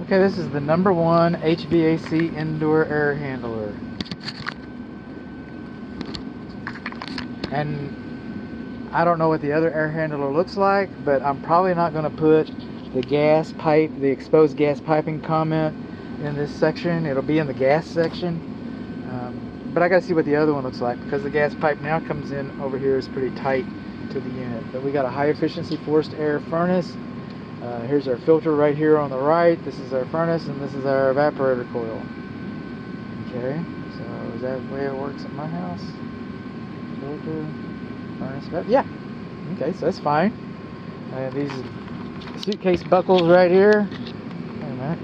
Okay, this is the #1 HVAC indoor air handler. And I don't know what the other air handler looks like, but I'm probably not going to put the gas pipe, the exposed gas piping comment in this section. It'll be in the gas section. But I got to see what the other one looks like, because the gas pipe now comes in over here is pretty tight to the unit. But we got a high efficiency forced air furnace. Here's our filter right here on the right. This is our furnace, and this is our evaporator coil. Okay, so is that the way it works at my house? Filter, furnace, yeah. Okay, so that's fine. These suitcase buckles right here. Wait a minute.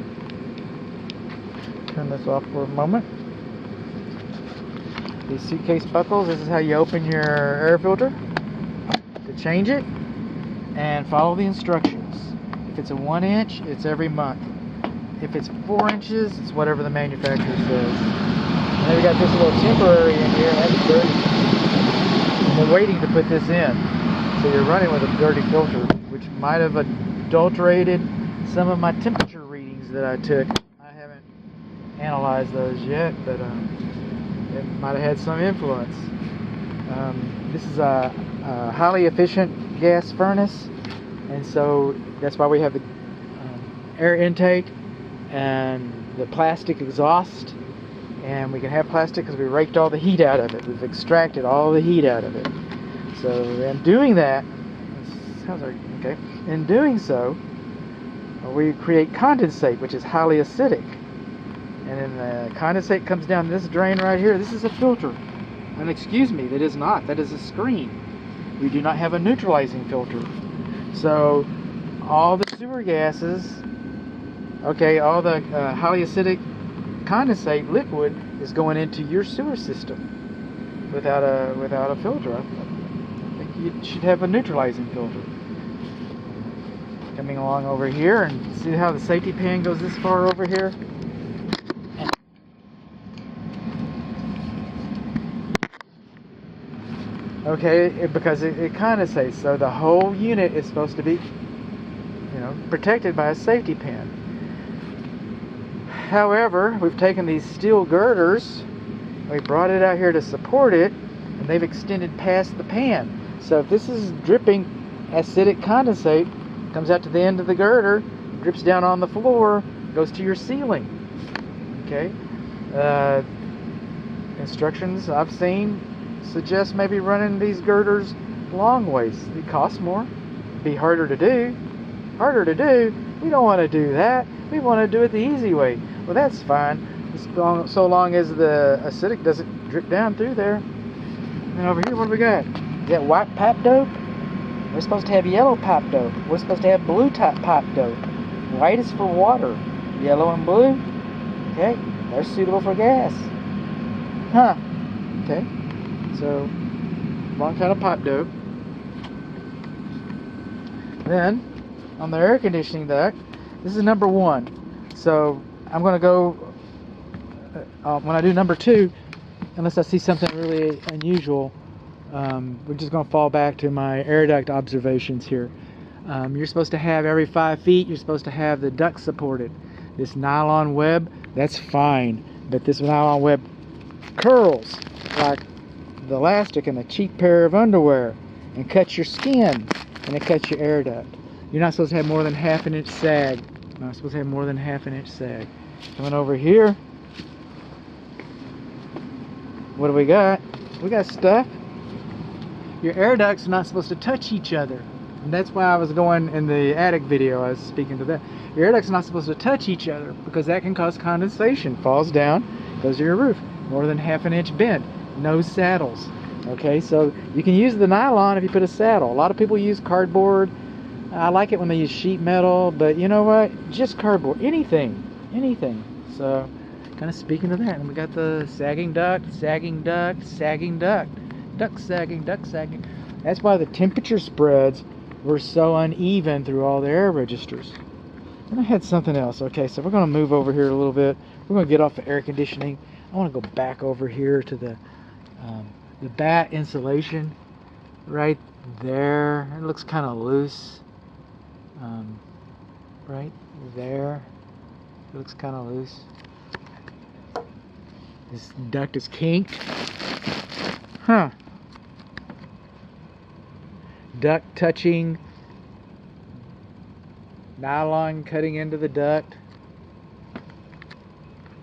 Turn this off for a moment. These suitcase buckles, this is how you open your air filter to change it, and follow the instructions. If it's a 1 inch, it's every month. If it's 4 inches, it's whatever the manufacturer says. And then we got this little temporary in here, that's dirty. And we're waiting to put this in. So you're running with a dirty filter, which might have adulterated some of my temperature readings that I took. I haven't analyzed those yet, but it might have had some influence. This is a highly efficient gas furnace, and so that's why we have the air intake and the plastic exhaust. And we can have plastic because we raked all the heat out of it. We've extracted all the heat out of it. So in doing that, okay, in doing so, we create condensate, which is highly acidic. And then the condensate comes down this drain right here. This is a filter. And excuse me, that is not. That is a screen. We do not have a neutralizing filter. So all the sewer gases, okay, all the highly acidic condensate liquid is going into your sewer system without a filter. I think you should have a neutralizing filter. Coming along over here, and see how the safety pan goes this far over here? Okay, because it condensates, so the whole unit is supposed to be, protected by a safety pin. However, we've taken these steel girders, we brought it out here to support it, and they've extended past the pan. So if this is dripping acidic condensate, comes out to the end of the girder, drips down on the floor, goes to your ceiling. Okay, instructions I've seen suggest maybe running these girders long ways. It costs more, be harder to do. We don't want to do that. We want to do it the easy way. Well, that's fine, so long as the acidic doesn't drip down through there. And over here, what do we got? Is that white pipe dope? We're supposed to have yellow pipe dope. We're supposed to have blue type pipe dope. White is for water. Yellow and blue, okay, they're suitable for gas. Huh, okay. So, wrong kind of pipe dope. Then, on the air conditioning duct, this is #1. So, I'm going to go, when I do #2, unless I see something really unusual, we're just going to fall back to my air duct observations here. You're supposed to have every 5 feet, you're supposed to have the duct supported. This nylon web, that's fine, but this nylon web curls like the elastic in a cheap pair of underwear and cuts your skin, and it cuts your air duct. You're not supposed to have more than ½ inch sag. You're not supposed to have more than ½ inch sag. Coming over here, what do we got? We got stuff. Your air ducts are not supposed to touch each other. And that's why I was going in the attic video, I was speaking to that. Your air ducts are not supposed to touch each other because that can cause condensation. Falls down, goes to your roof. More than ½ inch bend. No saddles. Okay, so you can use the nylon if you put a saddle. A lot of people use cardboard. I like it when they use sheet metal, but you know what? Just cardboard. Anything. So, kind of speaking of that, and we got the sagging duct. Duct sagging. That's why the temperature spreads were so uneven through all the air registers. And I had something else. Okay, so we're going to move over here a little bit. We're going to get off the air conditioning. I want to go back over here to the bat insulation right there. It looks kind of loose. Right there. It looks kind of loose. This duct is kinked. Huh. Duct touching, nylon cutting into the duct.